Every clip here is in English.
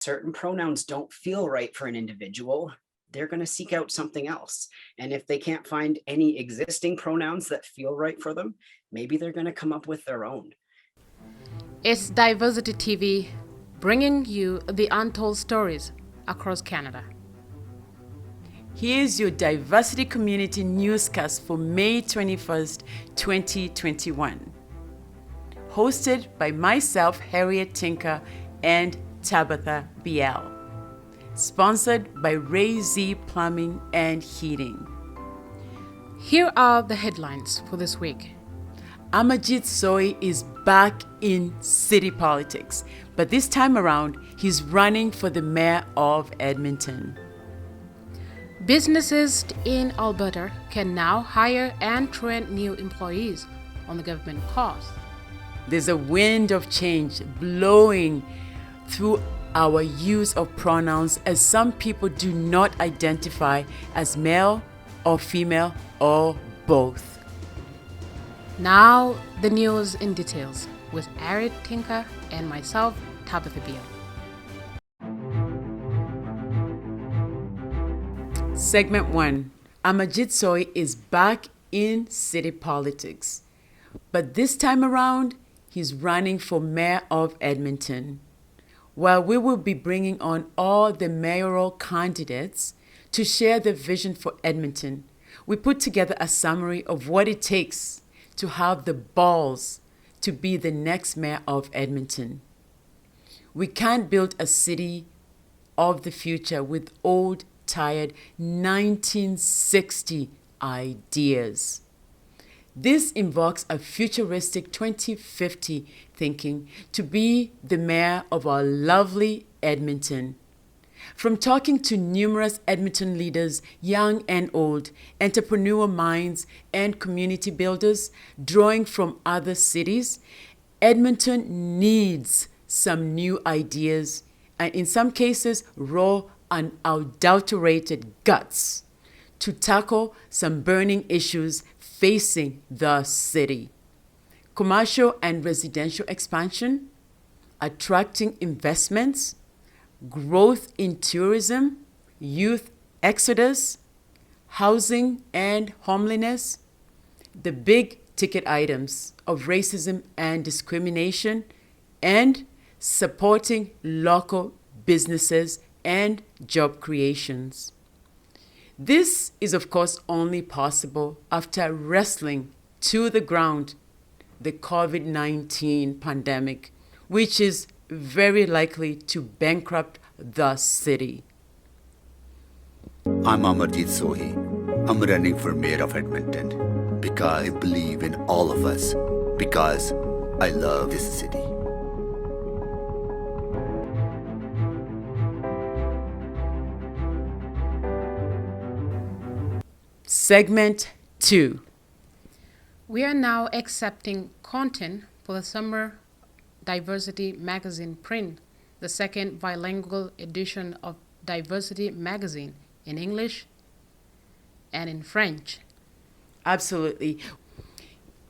certain pronouns don't feel right for an individual, they're going to seek out something else. And if they can't find any existing pronouns that feel right for them, maybe they're going to come up with their own. It's Diversity TV, bringing you the untold stories across Canada. Here's your Diversity Community Newscast for May 21st, 2021. Hosted by myself, Harriet, Tinka, and Tabitha, Biel. Sponsored by Ray Z Plumbing and Heating. Here are the headlines for this week. Amarjeet Sohi is back in city politics, but this time around, he's running for the Mayor of Edmonton. Businesses in Alberta can now hire and train new employees on the government cost. There's a wind of change blowing through our use of pronouns, as some people do not identify as male or female or both. Now the news in details with Harriet, Tinka, and myself, Tabitha Biel. Segment 1. Amarjeet Sohi is back in city politics, but this time around, he's running for Mayor of Edmonton. While we will be bringing on all the mayoral candidates to share their vision for Edmonton, we put together a summary of what it takes to have the balls to be the next mayor of Edmonton. We can't build a city of the future with old, tired 1960 ideas. This invokes a futuristic 2050 thinking to be the mayor of our lovely Edmonton. From talking to numerous Edmonton leaders, young and old, entrepreneur minds, and community builders, drawing from other cities, Edmonton needs some new ideas, and in some cases, raw, unadulterated guts to tackle some burning issues facing the city. Commercial and residential expansion, attracting investments, growth in tourism, youth exodus, housing and homelessness, the big ticket items of racism and discrimination, and supporting local businesses and job creations. This is, of course, only possible after wrestling to the ground the COVID-19 pandemic, which is very likely to bankrupt the city. I'm Amarjeet Sohi. I'm running for Mayor of Edmonton because I believe in all of us, because I love this city. Segment 2. We are now accepting content for the Summer Diversity Magazine print, the second bilingual edition of Diversity Magazine in English and in French. Absolutely.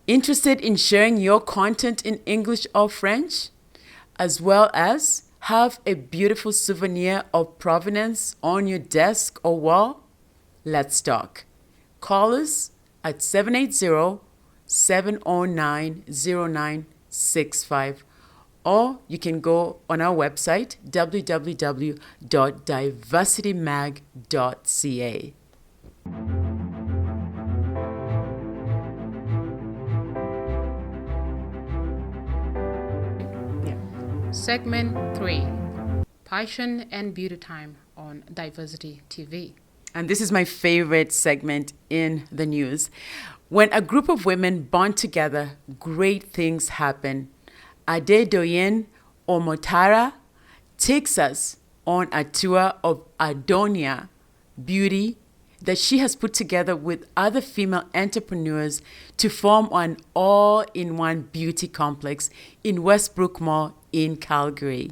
Interested in sharing your content in English or French, as well as have a beautiful souvenir of provenance on your desk or wall? Let's talk. Call us at 780-709-0965, or you can go on our website www.diversitymag.ca. Segment 3, Passion and Beauty Time on Diversity TV. And this is my favorite segment in the news. When a group of women bond together, great things happen. Adedoyin Omotara takes us on a tour of Adonia Beauty that she has put together with other female entrepreneurs to form an all-in-one beauty complex in Westbrook Mall in Calgary.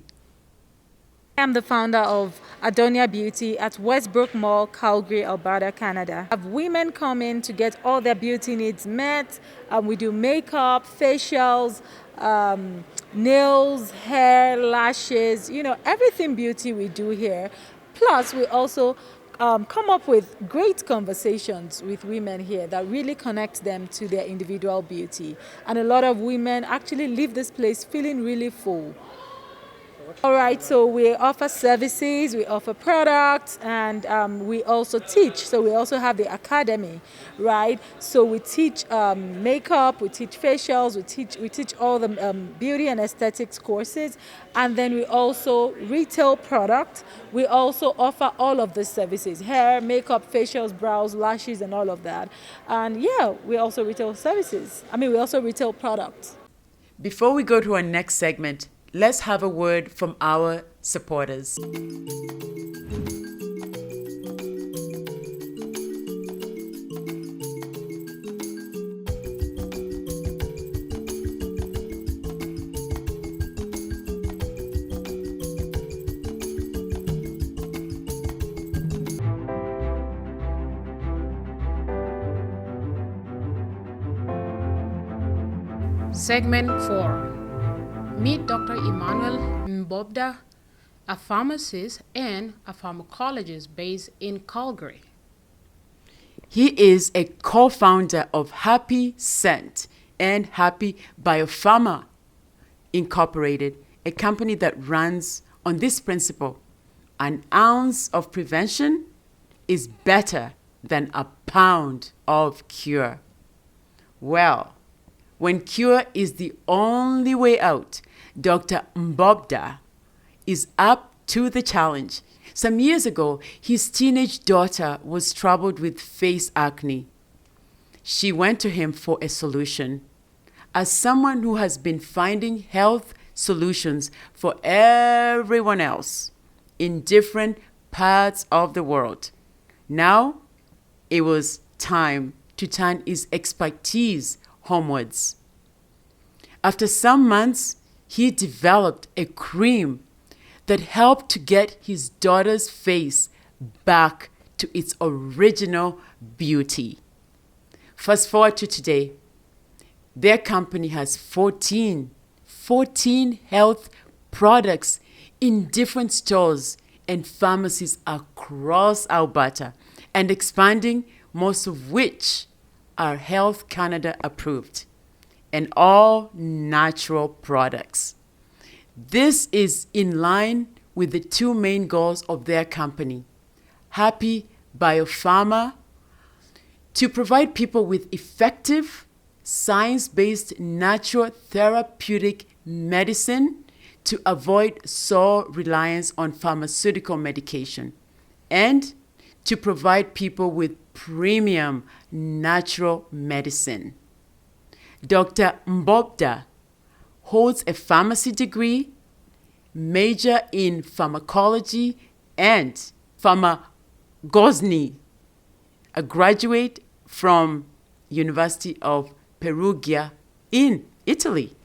I'm the founder of Adonia Beauty at Westbrook Mall, Calgary, Alberta, Canada. I have women come in to get all their beauty needs met. We do makeup, facials, nails, hair, lashes, everything beauty we do here. Plus, we also come up with great conversations with women here that really connect them to their individual beauty. And a lot of women actually leave this place feeling really full. All right, so we offer services, we offer products, and we also teach. So we also have the academy, right? So we teach makeup, we teach facials, we teach all the beauty and aesthetics courses, and then we also retail product. We also offer all of the services: hair, makeup, facials, brows, lashes, and all of that. And yeah, we also retail services. We also retail products. Before we go to our next segment, let's have a word from our supporters. Segment 4. Meet Dr. Emmanuel Mbobda, a pharmacist and a pharmacologist based in Calgary. He is a co-founder of Happy Scent and Happy Biopharma Incorporated, a company that runs on this principle: an ounce of prevention is better than a pound of cure. Well, when cure is the only way out, Dr. Mbobda is up to the challenge. Some years ago, his teenage daughter was troubled with face acne. She went to him for a solution. As someone who has been finding health solutions for everyone else in different parts of the world, now it was time to turn his expertise homewards. After some months, he developed a cream that helped to get his daughter's face back to its original beauty. Fast forward to today, their company has 14 health products in different stores and pharmacies across Alberta, and expanding, most of which are Health Canada approved, and all natural products. This is in line with the two main goals of their company, Happy Biopharma, to provide people with effective, science-based natural therapeutic medicine to avoid sole reliance on pharmaceutical medication, and to provide people with premium natural medicine. Dr. Mbobda holds a pharmacy degree, major in pharmacology and pharmacology, a graduate from University of Perugia in Italy.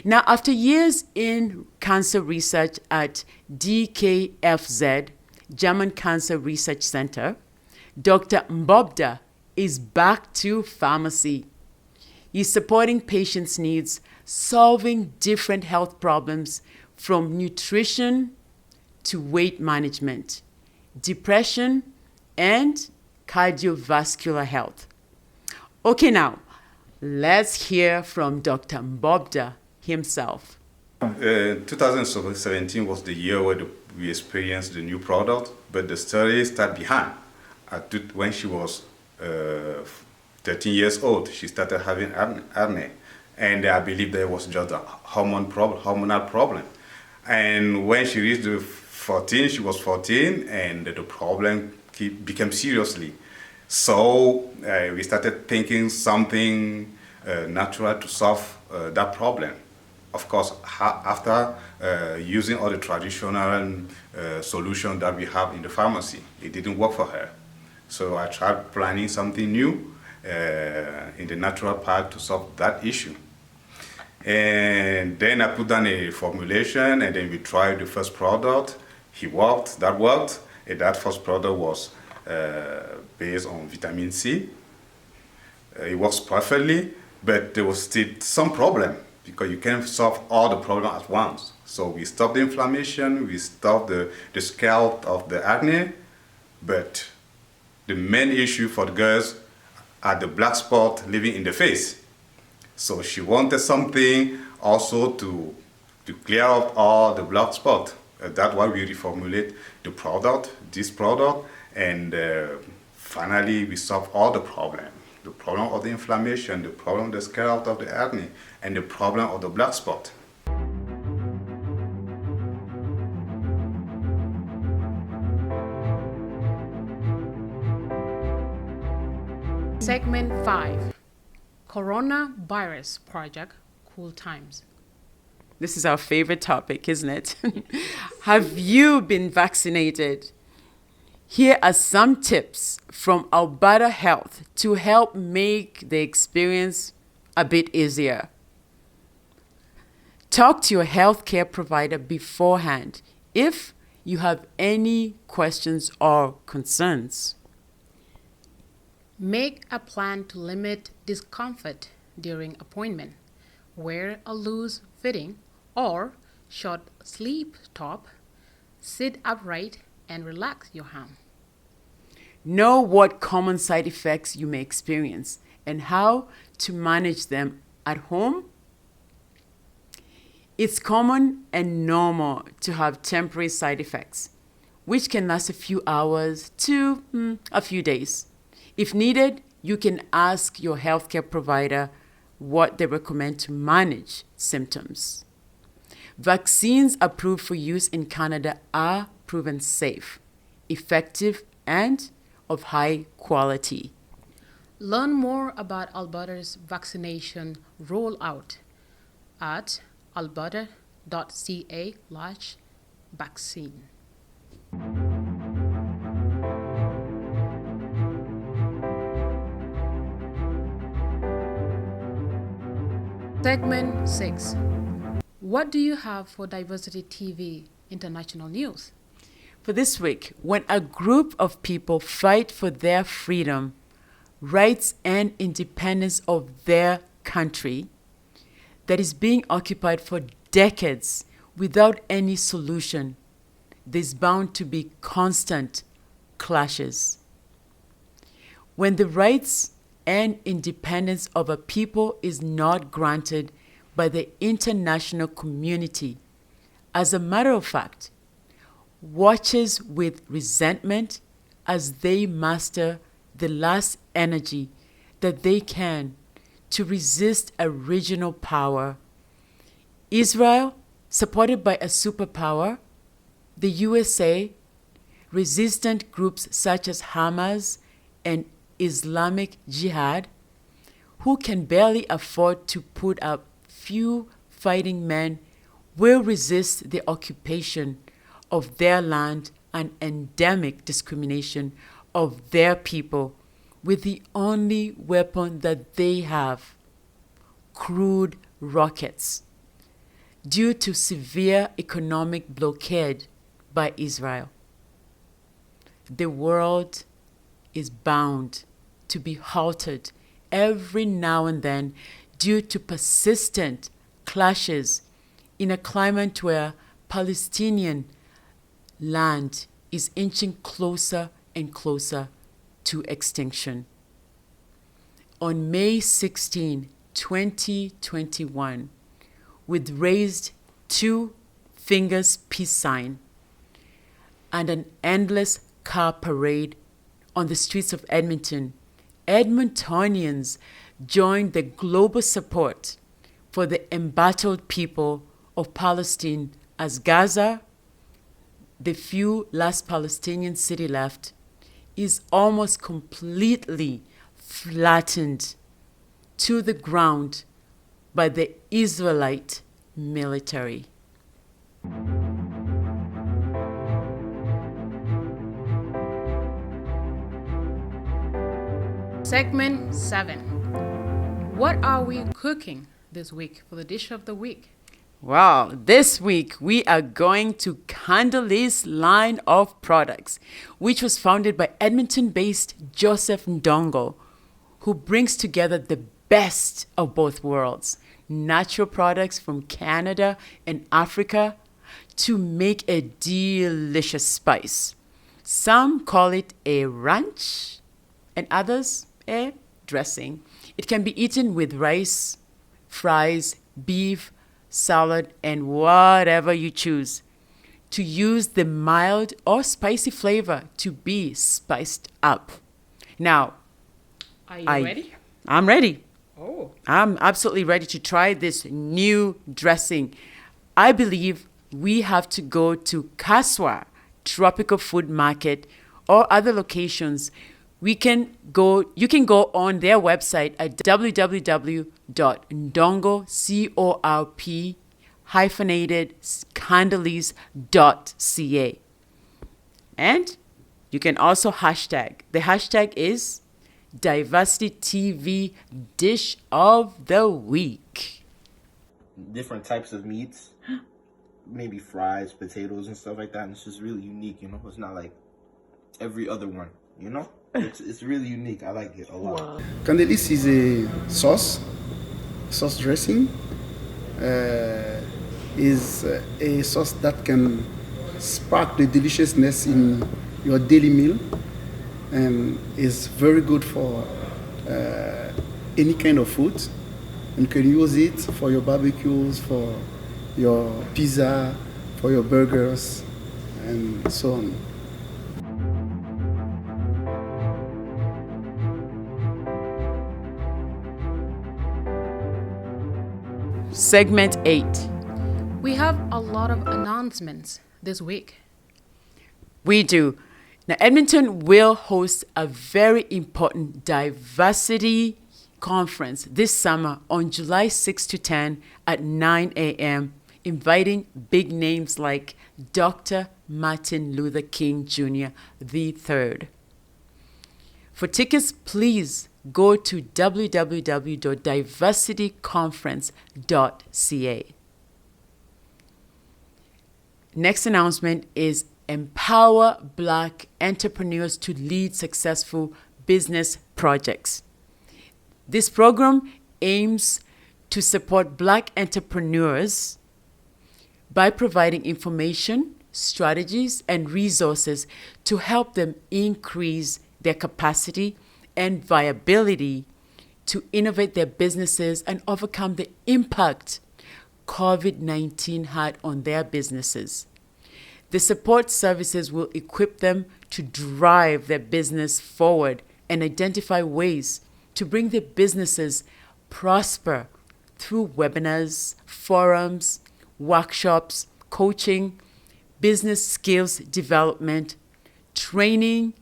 Now, after years in cancer research at DKFZ, German Cancer Research Center, Dr. Mbobda is back to pharmacy. He's supporting patients' needs, solving different health problems from nutrition to weight management, depression, and cardiovascular health. Okay, now, let's hear from Dr. Mbobda himself. 2017 was the year where we experienced the new product, but the story started behind. When she was 13 years old, she started having acne, and I believe there was just a hormonal problem. And when she reached she was 14, and the problem became seriously. So we started thinking something natural to solve that problem. Of course, after using all the traditional solutions that we have in the pharmacy, it didn't work for her. So I tried planning something new in the natural part to solve that issue. And then I put down a formulation, and then we tried the first product. That worked. And that first product was based on vitamin C. It works perfectly, but there was still some problem. because you can't solve all the problems at once. So we stop the inflammation, we stop the scalp of the acne, but the main issue for the girls are the black spot living in the face. So she wanted something also to clear up all the black spot. That's why we reformulate this product, and finally we solve all the problem. The problem of the inflammation, the problem of the scalp of the acne, and the problem of the black spot. Segment 5. Coronavirus Project, Cool Times. This is our favorite topic, isn't it? Have you been vaccinated? Here are some tips from Alberta Health to help make the experience a bit easier. Talk to your healthcare provider beforehand if you have any questions or concerns. Make a plan to limit discomfort during appointment. Wear a loose fitting or short sleeve top. Sit upright and relax your arm. Know what common side effects you may experience and how to manage them at home. It's common and normal to have temporary side effects, which can last a few hours to a few days. If needed, you can ask your healthcare provider what they recommend to manage symptoms. Vaccines approved for use in Canada are proven safe, effective, and of high quality. Learn more about Alberta's vaccination rollout at alberta.ca/vaccine. Segment 6. What do you have for Diversity TV International News? For this week, when a group of people fight for their freedom, rights, and independence of their country that is being occupied for decades without any solution, there's bound to be constant clashes. When the rights and independence of a people is not granted by the international community, as a matter of fact, watches with resentment as they muster the last energy that they can to resist a regional power. Israel, supported by a superpower, the USA, resistant groups such as Hamas and Islamic Jihad, who can barely afford to put up few fighting men, will resist the occupation of their land and endemic discrimination of their people with the only weapon that they have, crude rockets, due to severe economic blockade by Israel. The world is bound to be halted every now and then due to persistent clashes in a climate where Palestinian land is inching closer and closer to extinction. On May 16, 2021, with raised 2 fingers peace sign and an endless car parade on the streets of Edmonton, Edmontonians joined the global support for the embattled people of Palestine as Gaza, the few last Palestinian city left, is almost completely flattened to the ground by the Israelite military. Segment 7. What are we cooking this week for the dish of the week? Wow, this week we are going to Candle's line of products, which was founded by Edmonton-based Joseph Ndongo, who brings together the best of both worlds, natural products from Canada and Africa to make a delicious spice. Some call it a ranch and others a dressing. It can be eaten with rice, fries, beef, salad, and whatever you choose. To use the mild or spicy flavor to be spiced up. Now, Are you ready? I'm ready. Oh. I'm absolutely ready to try this new dressing. I believe we have to go to Kaswa Tropical Food Market or other locations. You can go on their website at www.ndongo-candelese.ca. And you can also hashtag. The hashtag is Diversity TV Dish of the Week. Different types of meats, maybe fries, potatoes, and stuff like that. And it's just really unique, you know. It's not like every other one, you know. It's really unique. I like it a lot. Wow. Candelese is a sauce dressing. Is a sauce that can spark the deliciousness in your daily meal, and is very good for any kind of food. You can use it for your barbecues, for your pizza, for your burgers, and so on. Segment 8. We have a lot of announcements this week. We do. Now, Edmonton will host a very important diversity conference this summer on July 6 to 10 at 9 a.m., inviting big names like Dr. Martin Luther King Jr. III. For tickets, please go to www.diversityconference.ca. Next announcement is Empower Black Entrepreneurs to Lead Successful Business Projects. This program aims to support Black entrepreneurs by providing information, strategies, and resources to help them increase their capacity and viability to innovate their businesses and overcome the impact COVID-19 had on their businesses. The support services will equip them to drive their business forward and identify ways to bring their businesses prosper through webinars, forums, workshops, coaching, business skills development, training,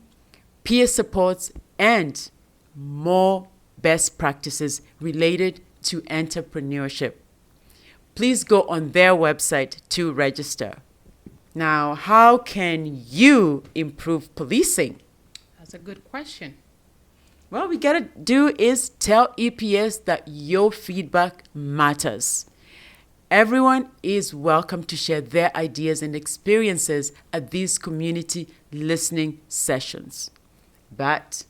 peer supports, and more best practices related to entrepreneurship. Please go on their website to register. Now, how can you improve policing? That's a good question. Well, we gotta do is tell EPS that your feedback matters. Everyone is welcome to share their ideas and experiences at these community listening sessions. But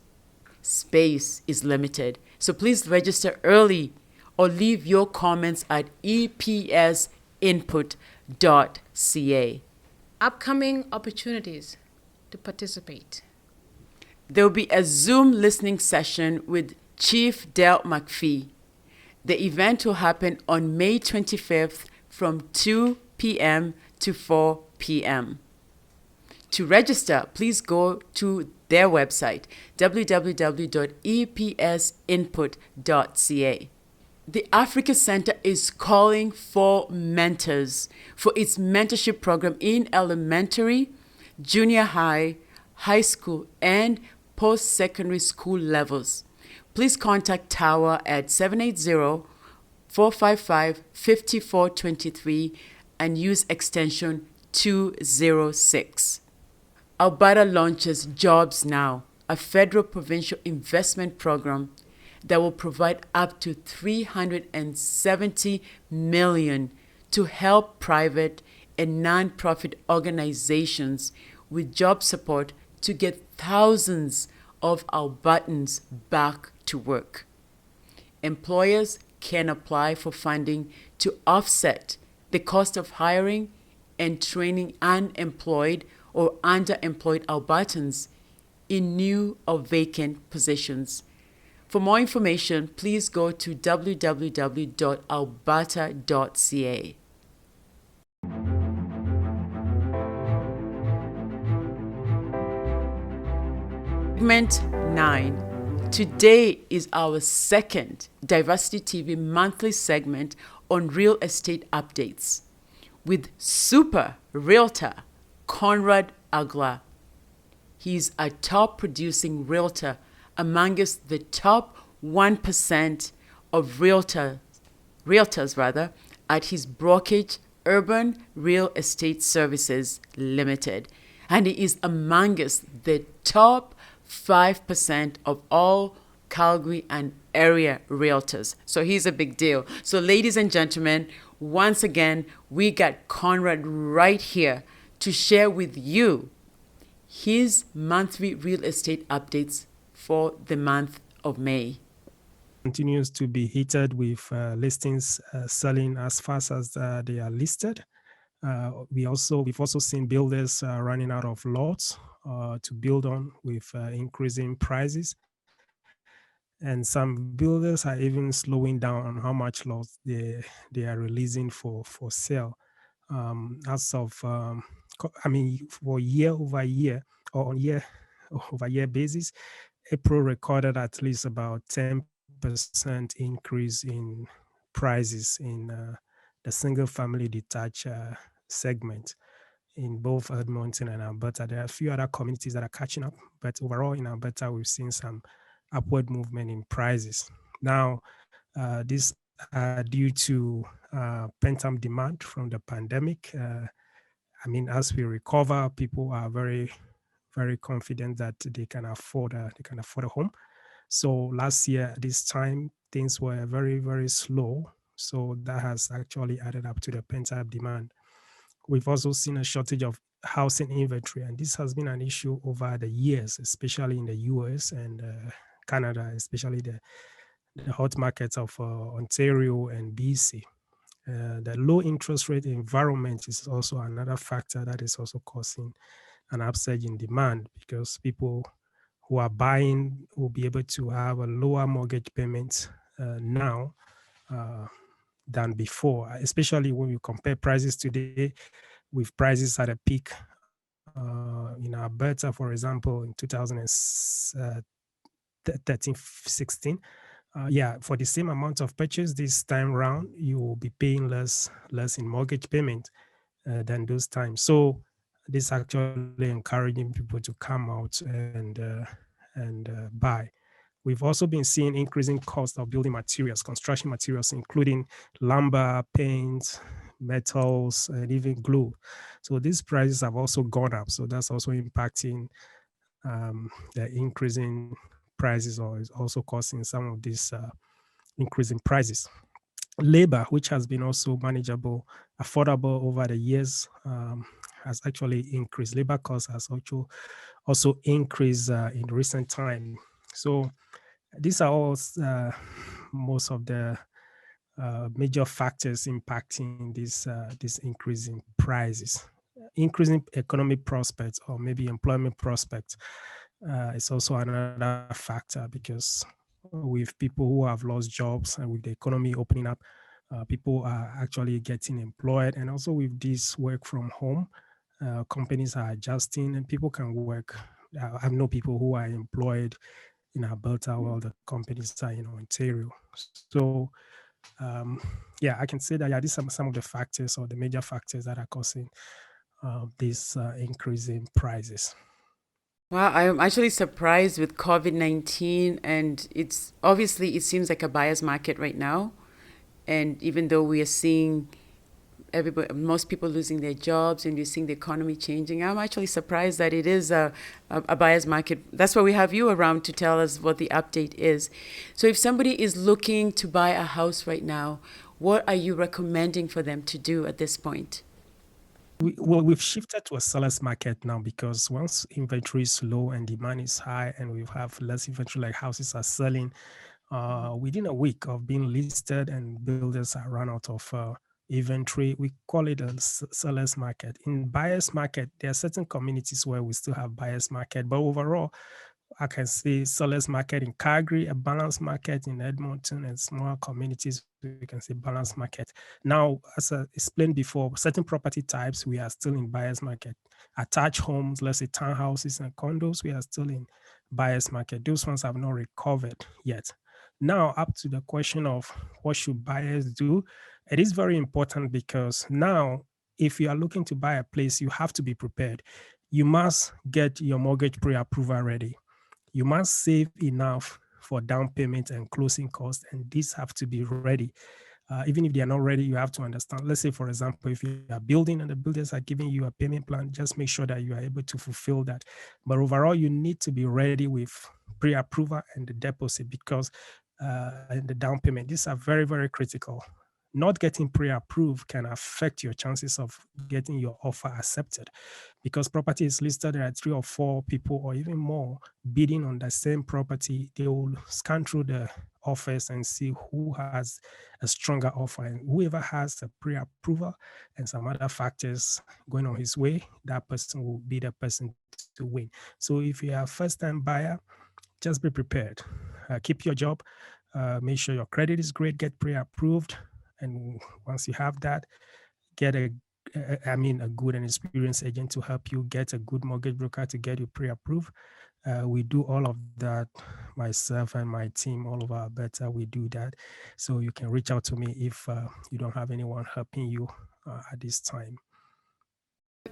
space is limited, so please register early or leave your comments at epsinput.ca. Upcoming opportunities to participate. There will be a Zoom listening session with Chief Del McPhee. The event will happen on May 25th from 2 p.m. to 4 p.m. To register, please go to their website, www.epsinput.ca. The Africa Center is calling for mentors for its mentorship program in elementary, junior high, high school, and post-secondary school levels. Please contact Tower at 780-455-5423 and use extension 206. Alberta launches Jobs Now, a federal provincial investment program that will provide up to $370 million to help private and non-profit organizations with job support to get thousands of Albertans back to work. Employers can apply for funding to offset the cost of hiring and training unemployed or underemployed Albertans in new or vacant positions. For more information, please go to www.alberta.ca. Segment 9. Today is our second Diversity TV monthly segment on real estate updates with super realtor Conrad Agla. He's a top producing realtor amongst the top 1% of realtors at his brokerage Urban Real Estate Services Limited. And he is amongst the top 5% of all Calgary and area realtors. So he's a big deal. So ladies and gentlemen, once again, we got Conrad right here to share with you his monthly real estate updates for the month of May. Continues to be heated with listings selling as fast as they are listed. We've also seen builders running out of lots to build on with increasing prices. And some builders are even slowing down on how much lots they are releasing for sale. For year over year or on year over year basis, April recorded at least about 10% increase in prices in the single family detached segment in both Edmonton and Alberta. There are a few other communities that are catching up, but overall in Alberta, we've seen some upward movement in prices. Now, this due to pent-up demand from the pandemic. As we recover, people are very, very confident that they can afford a home. So last year, this time, things were very, very slow. So that has actually added up to the pent-up demand. We've also seen a shortage of housing inventory, and this has been an issue over the years, especially in the US and Canada, especially the hot markets of Ontario and BC. The low interest rate environment is also another factor that is also causing an upsurge in demand, because people who are buying will be able to have a lower mortgage payment now than before, especially when you compare prices today with prices at a peak in Alberta, for example, in 2013-16. For the same amount of purchase this time round, you will be paying less in mortgage payment than those times. So this actually encouraging people to come out and buy. We've also been seeing increasing cost of building materials, construction materials, including lumber, paint, metals, and even glue. So these prices have also gone up. So that's also impacting the increasing prices, or is also causing some of these increasing prices. Labor, which has been also manageable, affordable over the years, has actually increased. Labor costs has also increased in recent time. So these are all most of the major factors impacting this increase in prices. Increasing economic prospects, or maybe employment prospects, is also another factor, because with people who have lost jobs and with the economy opening up, people are actually getting employed. And also with this work from home, companies are adjusting and people can work. I know people who are employed in Alberta while the companies are in Ontario. So I can say that these are some of the factors, or the major factors, that are causing this increase in prices. Well, I'm actually surprised with COVID-19, and it seems like a buyer's market right now. And even though we are seeing most people losing their jobs, and you're seeing the economy changing, I'm actually surprised that it is a buyer's market. That's why we have you around to tell us what the update is. So if somebody is looking to buy a house right now, what are you recommending for them to do at this point? We've shifted to a seller's market now, because once inventory is low and demand is high, and we have less inventory, like houses are selling within a week of being listed and builders are run out of inventory. We call it a seller's market. In buyer's market, there are certain communities where we still have buyer's market, but overall, I can say seller's market in Calgary, a balanced market in Edmonton, and smaller communities, we can say balanced market. Now, as I explained before, certain property types, we are still in buyer's market. Attached homes, let's say townhouses and condos, we are still in buyer's market. Those ones have not recovered yet. Now, up to the question of what should buyers do, it is very important because now, if you are looking to buy a place, you have to be prepared. You must get your mortgage pre-approval ready. You must save enough for down payment and closing costs, and these have to be ready. Even if they are not ready, you have to understand. Let's say, for example, if you are building and the builders are giving you a payment plan, just make sure that you are able to fulfill that. But overall, you need to be ready with pre-approval and the deposit because and the down payment. These are very, very critical. Not getting pre-approved can affect your chances of getting your offer accepted because property is listed. There are 3 or 4 people or even more bidding on the same property. They will scan through the offers and see who has a stronger offer, and whoever has a pre-approval and some other factors going on his way, that person will be the person to win. So if you're a first-time buyer, just be prepared. Keep your job. Make sure your credit is great. Get pre-approved. And once you have that, get a good and experienced agent to help you, get a good mortgage broker to get you pre-approved. We do all of that, myself and my team, all over Alberta, we do that. So you can reach out to me if you don't have anyone helping you at this time.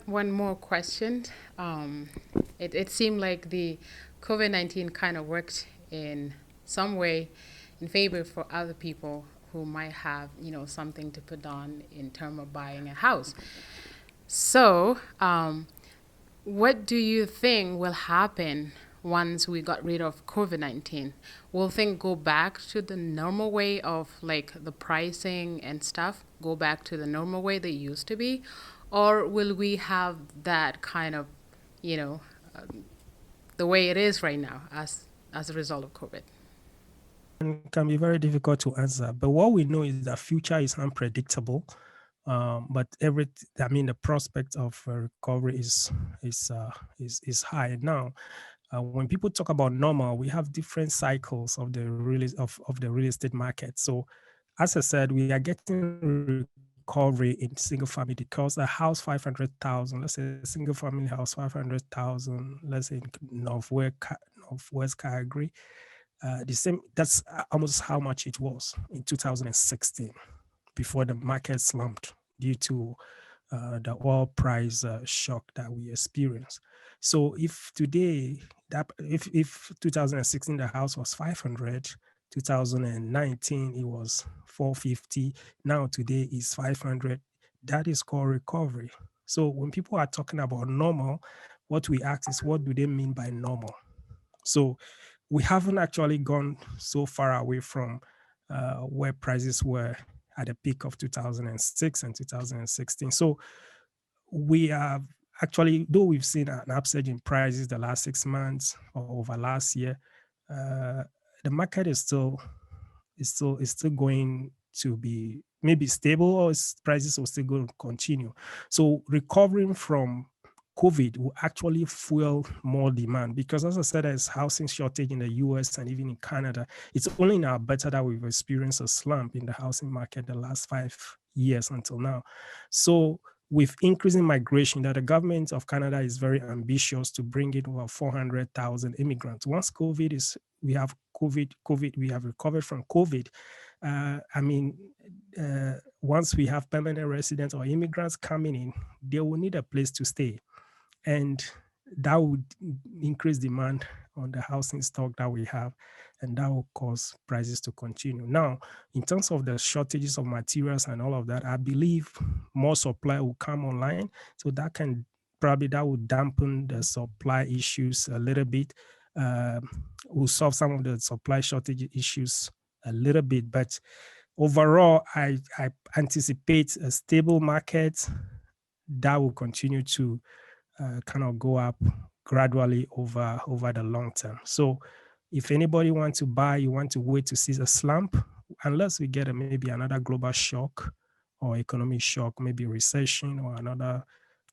One more question. It seemed like the COVID-19 kind of worked in some way in favor for other people who might have, something to put on in terms of buying a house. So, what do you think will happen once we got rid of COVID-19? Will things go back to the normal way of like the pricing and stuff, go back to the normal way they used to be? Or will we have that kind of, the way it is right now as a result of COVID? It can be very difficult to answer, but what we know is that future is unpredictable. But the prospect of recovery is high now. When people talk about normal, we have different cycles of the real estate market. So, as I said, we are getting recovery in single family because a house 500,000, let's say a single family house 500,000, let's say in Northwest Calgary. The same, that's almost how much it was in 2016 before the market slumped due to the oil price shock that we experienced. So if today, if 2016 the house was 500, 2019 it was 450, now today is 500, that is called recovery. So when people are talking about normal, what we ask is, what do they mean by normal? So we haven't actually gone so far away from where prices were at the peak of 2006 and 2016. So we have actually, though we've seen an upsurge in prices the last 6 months or over last year, the market is still going to be maybe stable, or prices will still going to continue. So recovering from COVID will actually fuel more demand because, as I said, there's housing shortage in the US and even in Canada. It's only in Alberta that we've experienced a slump in the housing market the last 5 years until now. So with increasing migration, that the government of Canada is very ambitious to bring in over 400,000 immigrants. Once we have recovered from COVID. Once we have permanent residents or immigrants coming in, they will need a place to stay. And that would increase demand on the housing stock that we have, and that will cause prices to continue. Now, in terms of the shortages of materials and all of that, I believe more supply will come online. So that will dampen the supply issues a little bit. Will solve some of the supply shortage issues a little bit. But overall, I anticipate a stable market that will continue to kind of go up gradually over the long term. So if anybody wants to buy, you want to wait to see a slump, unless we get maybe another global shock or economic shock, maybe recession or another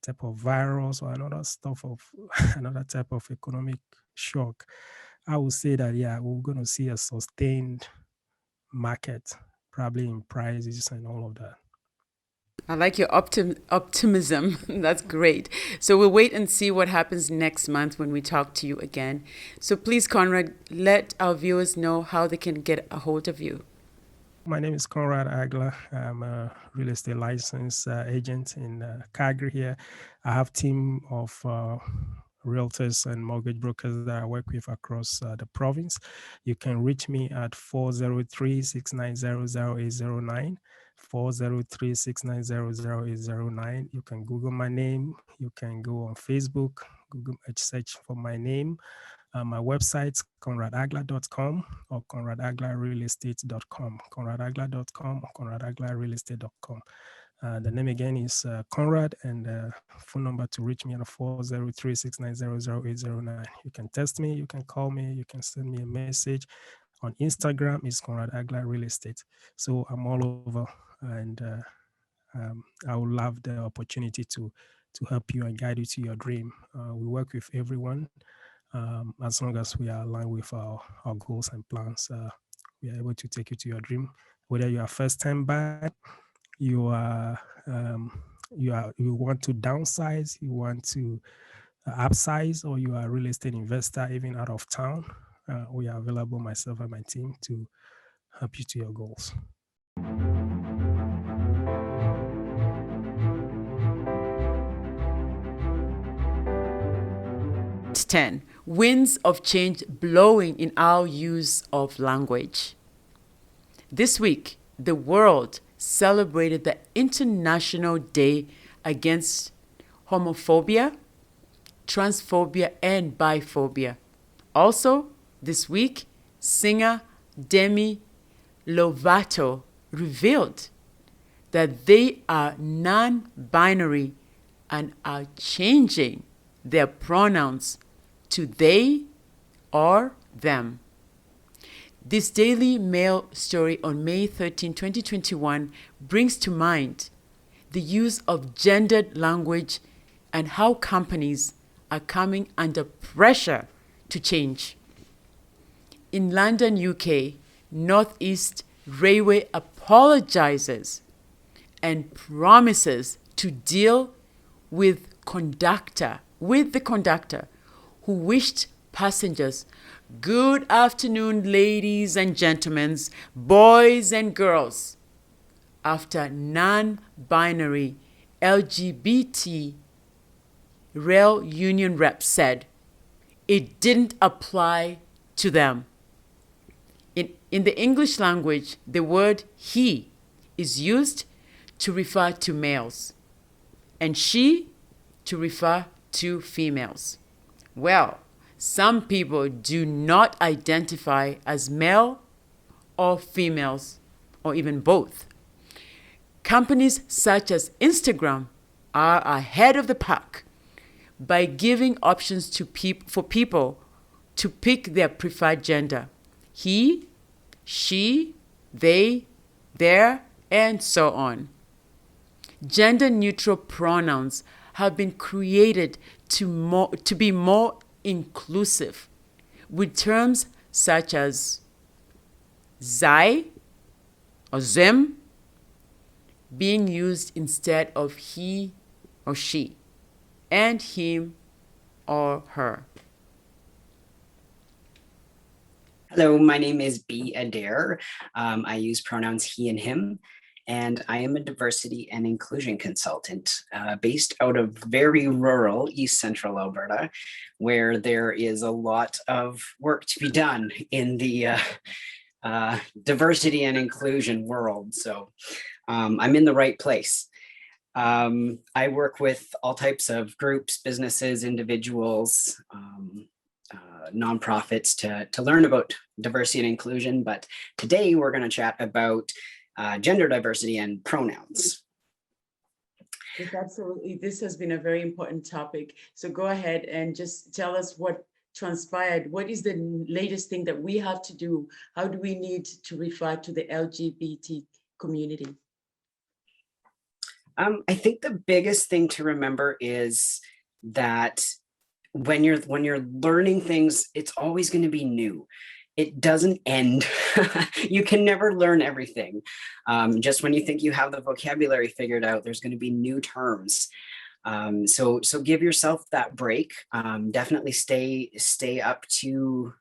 type of virus or another stuff of another type of economic shock. I would say that, yeah, we're going to see a sustained market, probably in prices and all of that. I like your optimism. That's great. So we'll wait and see what happens next month when we talk to you again. So please, Conrad, let our viewers know how they can get a hold of you. My name is Conrad Agler. I'm a real estate license agent in Calgary here. I have a team of realtors and mortgage brokers that I work with across the province. You can reach me at 403-690-0809. 403-690-0809. You can Google my name. You can go on Facebook, Google search for my name. My website's conradagler.com or conradaglerrealestate.com. conradagler.com or conradaglerrealestate.com. The name again is Conrad, and the phone number to reach me at 403-690-0809. You can text me, you can call me, you can send me a message. On Instagram is Conrad Agler Real Estate. So I'm all over, and I would love the opportunity to help you and guide you to your dream. We work with everyone. As long as we are aligned with our goals and plans, we are able to take you to your dream. Whether you are first-time buyer, you want to downsize, you want to upsize, or you are a real estate investor even out of town, we are available, myself and my team, to help you to your goals. 10. Winds of change blowing in our use of language. This week, the world celebrated the International Day Against Homophobia, Transphobia, and Biphobia. Also, this week, singer Demi Lovato revealed that they are non-binary and are changing their pronouns to they or them. This Daily Mail story on May 13, 2021 brings to mind the use of gendered language and how companies are coming under pressure to change. In London, UK, Northeast Railway apologizes and promises to deal with the conductor who wished passengers good afternoon, ladies and gentlemen, boys and girls, after non-binary LGBT rail union rep said it didn't apply to them. In the English language, the word he is used to refer to males and she to refer to females. Well, some people do not identify as male or females, or even both. Companies such as Instagram are ahead of the pack by giving options for people to pick their preferred gender: he, she, they, their, and so on. Gender-neutral pronouns have been created to be more inclusive, with terms such as zij or them being used instead of he or she, and him or her. Hello, my name is Biel. I use pronouns he and him, and I am a diversity and inclusion consultant based out of very rural East Central Alberta, where there is a lot of work to be done in the diversity and inclusion world. So I'm in the right place. I work with all types of groups, businesses, individuals, nonprofits to learn about diversity and inclusion. But today we're going to chat about gender diversity and pronouns. Yes, absolutely. This has been a very important topic. So go ahead and just tell us what transpired? What is the latest thing that we have to do? How do we need to refer to the LGBT community? I think the biggest thing to remember is that when you're learning things, it's always going to be new. It doesn't end. You can never learn everything. Just when you think you have the vocabulary figured out, there's going to be new terms. So give yourself that break. Definitely stay up to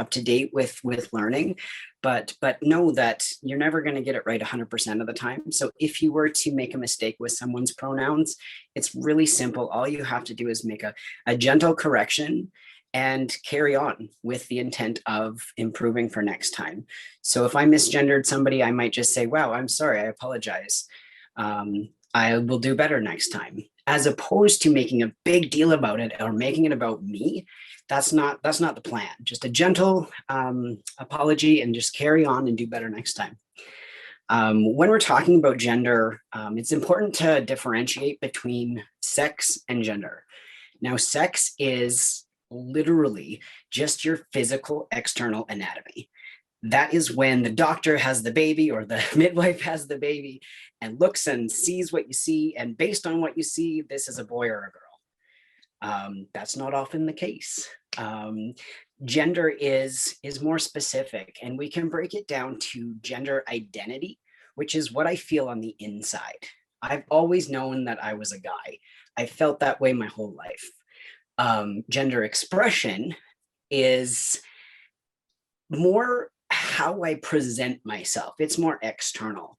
date with learning, but know that you're never going to get it right 100% of the time. So if you were to make a mistake with someone's pronouns, it's really simple. All you have to do is make a gentle correction and carry on with the intent of improving for next time. So if I misgendered somebody, I might just say, wow, I'm sorry, I apologize. I will do better next time, as opposed to making a big deal about it or making it about me. That's not the plan. Just a gentle apology and just carry on and do better next time. When we're talking about gender, it's important to differentiate between sex and gender. Now, sex is literally just your physical external anatomy. That is when the doctor has the baby or the midwife has the baby and looks and sees what you see. And based on what you see, this is a boy or a girl. That's not often the case. Gender is more specific, and we can break it down to gender identity, which is what I feel on the inside. I've always known that I was a guy. I felt that way my whole life. Gender expression is more how I present myself. It's more external.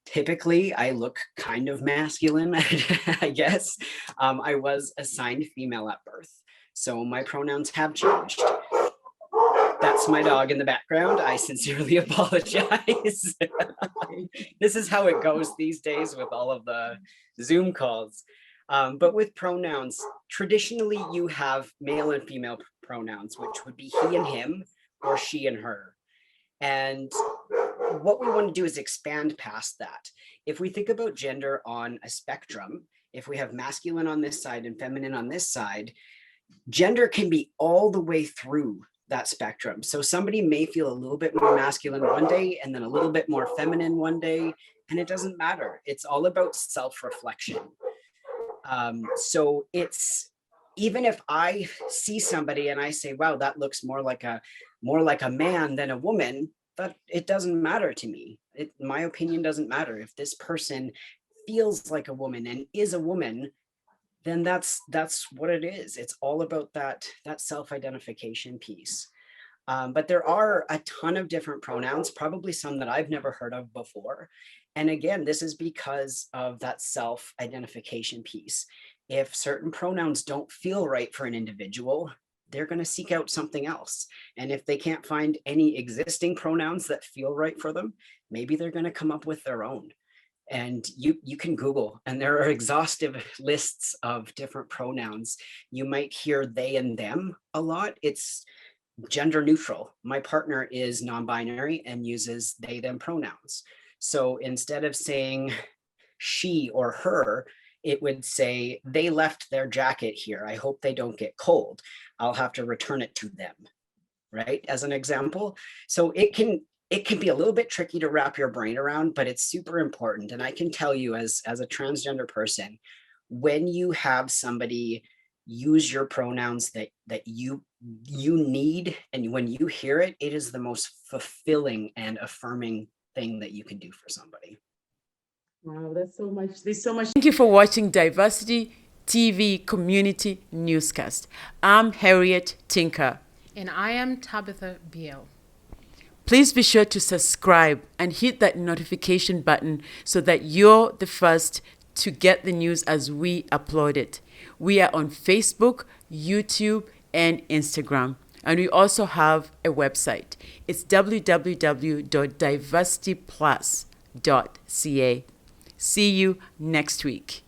Typically, I look kind of masculine, I guess. I was assigned female at birth, so my pronouns have changed. That's my dog in the background. I sincerely apologize. This is how it goes these days with all of the Zoom calls. But with pronouns, traditionally you have male and female pronouns, which would be he and him or she and her. And what we want to do is expand past that. If we think about gender on a spectrum, if we have masculine on this side and feminine on this side, gender can be all the way through that spectrum. So somebody may feel a little bit more masculine one day and then a little bit more feminine one day, and it doesn't matter. It's all about self-reflection. So it's, even if I see somebody and I say, wow, that looks more like a man than a woman, but it doesn't matter to me. My opinion doesn't matter. If this person feels like a woman and is a woman, then that's what it is. It's all about that self-identification piece. But there are a ton of different pronouns, probably some that I've never heard of before. And again, this is because of that self-identification piece. If certain pronouns don't feel right for an individual, they're going to seek out something else. And if they can't find any existing pronouns that feel right for them, maybe they're going to come up with their own. And you can Google, and there are exhaustive lists of different pronouns. You might hear they and them a lot. It's gender neutral. My partner is non-binary and uses they, them pronouns. So instead of saying she or her, it would say, they left their jacket here. I hope they don't get cold. I'll have to return it to them, right? As an example. So it can be a little bit tricky to wrap your brain around, but it's super important. And I can tell you as a transgender person, when you have somebody use your pronouns that you need, and when you hear it, it is the most fulfilling and affirming thing that you can do for somebody. Wow, that's so much. There's so much. Thank you for watching Diversity TV Community Newscast. I'm Harriet Tinka. And I am Tabitha Biel. Please be sure to subscribe and hit that notification button so that you're the first to get the news as we upload it. We are on Facebook, YouTube, and Instagram. And we also have a website. It's www.diversityplus.ca. See you next week.